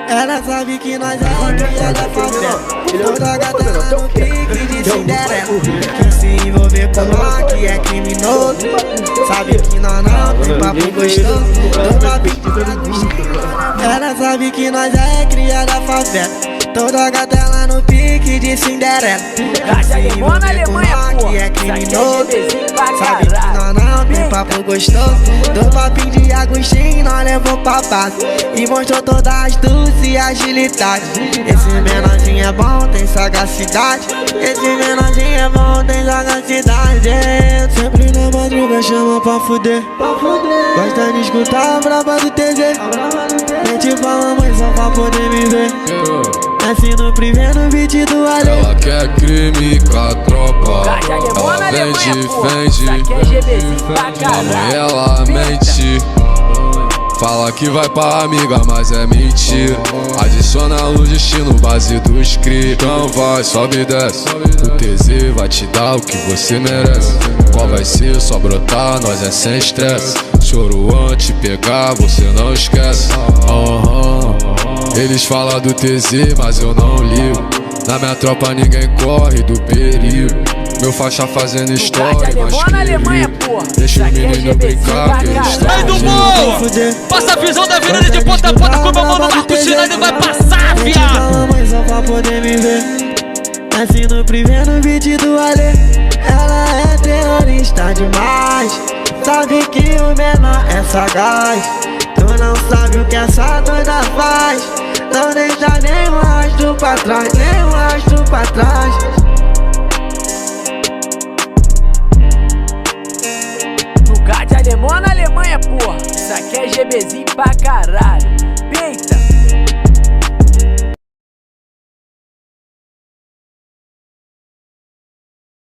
Ela sabe que nós é cria da favela. Toda gata no pique de Cinderela. Que se envolver com nós que é criminoso. Sabe que nós não tem papo gostoso. Tô papinho. Ela sabe que nós é cria da favela. Toda gatela no pique de Cinderela. Gata limão na Alemanha, pô. Que é criminoso. Sabe que nós não tem papo gostoso. Do papinho de Agostinho nós levou pra base e mostrou toda a astúcia e agilidade. Esse menorzinho é bom, tem sagacidade. Esse menorzinho é bom, tem sagacidade. Sempre na madruga chama pra fuder. Gosta de escutar a braba do TZ. Mente fala mãe só pra poder me ver. Assim no primeiro beat do Ale. Ela quer crime com a tropa. Ela vende, mamãe ela mente. Fala que vai pra amiga, mas é mentira. Adiciona o destino, base do script. Então vai, sobe e desce. O TZ vai te dar o que você merece. Qual vai ser? Só brotar, nós é sem estresse. Choro antes, pegar, você não esquece. Eles falam do TZ, mas eu não ligo. Na minha tropa ninguém corre do perigo. Meu faixa fazendo história, mas deixa o menino brincar que eles estão. Aí do morro, passa a visão da avenida de ponta a ponta com meu mano Marcos Sinai e vai passar, viado. Mãe só pra poder me ver. Assim no primeiro beat do Ale. Ela é terrorista demais. Sabe que o menor é sagaz. Tu não sabe o que essa doida faz. Não deixa nem um rastro pra trás, nem um rastro pra trás. Lugar de alemão na Alemanha, porra. Isso aqui é GBzinho pra caralho. Peita.